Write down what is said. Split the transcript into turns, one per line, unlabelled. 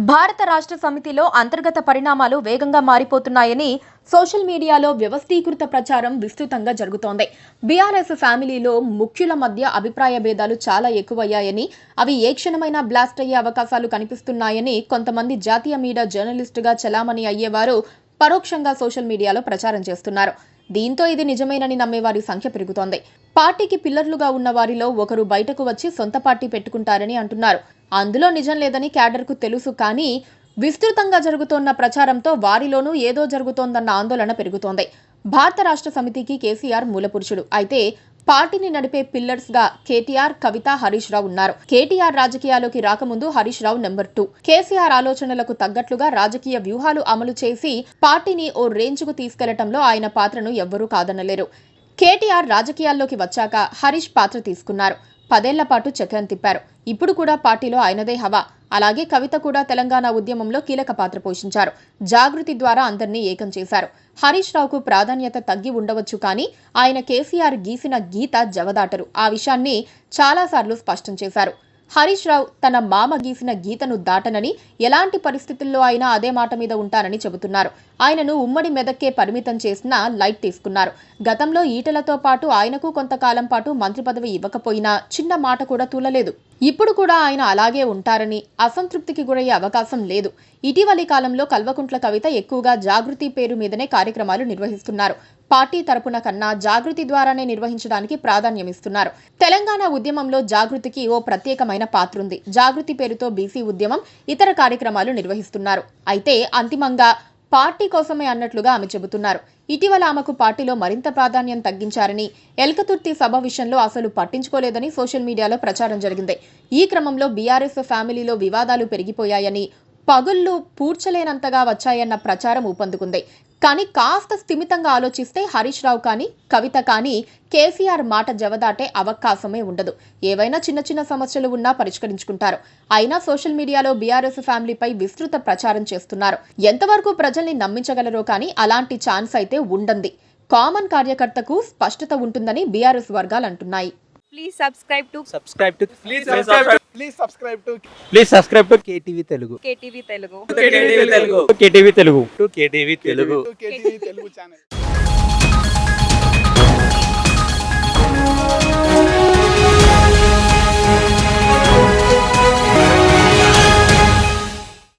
భారత రాష్ట్ర సమితిలో అంతర్గత పరిణామాలు వేగంగా మారిపోతున్నాయని సోషల్ మీడియాలో వ్యవస్థీకృత ప్రచారం విస్తృతంగా జరుగుతోంది. బీఆర్ఎస్ ఫ్యామిలీలో ముఖ్యుల మధ్య అభిప్రాయ భేదాలు చాలా ఎక్కువయ్యాయని, అవి ఏ క్షణమైనా బ్లాస్ట్ అయ్యే అవకాశాలు కనిపిస్తున్నాయని కొంతమంది జాతీయ మీడియా జర్నలిస్టుగా చలామణి అయ్యేవారు పరోక్షంగా సోషల్ మీడియాలో ప్రచారం చేస్తున్నారు. దీంతో ఇది నిజమేనని నమ్మేవారి సంఖ్య పెరుగుతోంది. పార్టీకి పిల్లర్లుగా ఉన్న వారిలో ఒకరు బయటకు వచ్చి సొంత పార్టీ పెట్టుకుంటారని అంటున్నారు. అందులో నిజం లేదని క్యాడర్కు తెలుసు, కానీ విస్తృతంగా జరుగుతోన్న ప్రచారంతో వారిలోనూ ఏదో జరుగుతోందన్న ఆందోళన పెరుగుతోంది. భారత రాష్ట్ర సమితికి కేసీఆర్ మూలపురుషుడు. అయితే పార్టీని నడిపే పిల్లర్స్ గా కేటీఆర్, కవిత, హరీష్ రావు ఉన్నారు. కేటీఆర్ రాజకీయాల్లోకి రాకముందు హరీష్ రావు నెంబర్ 2. కేసీఆర్ ఆలోచనలకు తగ్గట్లుగా రాజకీయ వ్యూహాలు అమలు చేసి పార్టీని ఓ రేంజ్కు తీసుకెళ్లటంలో ఆయన పాత్రను ఎవ్వరూ కాదనలేరు. కేటీఆర్ రాజకీయాల్లోకి వచ్చాక హరీష్ పాత్ర తీసుకున్నారు. 10 ఏళ్ల పాటు చక్రం తిప్పారు. ఇప్పుడు కూడా పార్టీలో ఆయనదే హవా. అలాగే కవిత కూడా తెలంగాణ ఉద్యమంలో కీలక పాత్ర పోషించారు. జాగృతి ద్వారా అందరినీ ఏకం చేశారు. హరీష్ రావుకు ప్రాధాన్యత తగ్గి ఉండవచ్చు, కానీ ఆయన కేసీఆర్ గీసిన గీత జవదాటరు. ఆ విషయాన్ని చాలాసార్లు స్పష్టం చేశారు. హరీష్ రావు తన మామ గీసిన గీతను దాటనని, ఎలాంటి పరిస్థితుల్లో అయినా అదే మాట మీద ఉంటానని చెబుతున్నారు. ఆయనను ఉమ్మడి మెదక్కే పరిమితం చేసినా లైట్ తీసుకున్నారు. గతంలో ఈటెలతో పాటు ఆయనకు కొంతకాలం పాటు మంత్రి పదవి ఇవ్వకపోయినా చిన్న మాట కూడా తూలలేదు. ఇప్పుడు కూడా ఆయన అలాగే ఉంటారని, అసంతృప్తికి గురయ్యే అవకాశం లేదు. ఇటీవలి కాలంలో కల్వకుంట్ల కవిత ఎక్కువగా జాగృతి పేరు మీదనే కార్యక్రమాలు నిర్వహిస్తున్నారు. పార్టీ తరపున కన్నా జాగృతి ద్వారానే నిర్వహించడానికి ప్రాధాన్యమిస్తున్నారు. తెలంగాణ ఉద్యమంలో జాగృతికి ఓ ప్రత్యేకమైన పాత్ర ఉంది. జాగృతి పేరుతో బీసీ ఉద్యమం, ఇతర కార్యక్రమాలు నిర్వహిస్తున్నారు. అయితే అంతిమంగా పార్టీ కోసమే అన్నట్లుగా ఆమె చెబుతున్నారు. ఇటీవల ఆమెకు పార్టీలో మరింత ప్రాధాన్యం తగ్గించారని, ఎల్కతుర్తి సభ విషయంలో అసలు పట్టించుకోలేదని సోషల్ మీడియాలో ప్రచారం జరిగింది. ఈ క్రమంలో బీఆర్ఎస్ ఫ్యామిలీలో వివాదాలు పెరిగిపోయాయని, పగుళ్లు పూడ్చలేనంతగా వచ్చాయన్న ప్రచారం ఊపందుకుంది. కానీ కాస్త స్థిమితంగా ఆలోచిస్తే హరీష్ రావు కానీ, కవిత కానీ కేసీఆర్ మాట జవదాటే అవకాశమే ఉండదు. ఏవైనా చిన్న చిన్న సమస్యలు ఉన్నా పరిష్కరించుకుంటారు. అయినా సోషల్ మీడియాలో బీఆర్ఎస్ ఫ్యామిలీపై విస్తృత ప్రచారం చేస్తున్నారు. ఎంతవరకు ప్రజల్ని నమ్మించగలరో కానీ అలాంటి ఛాన్స్ అయితే ఉండంది. కామన్ కార్యకర్తకు స్పష్టత ఉంటుందని బీఆర్ఎస్ వర్గాలు అంటున్నాయి.
Please subscribe to
KTV Telugu.
KTV Telugu.
KTV Telugu
channel.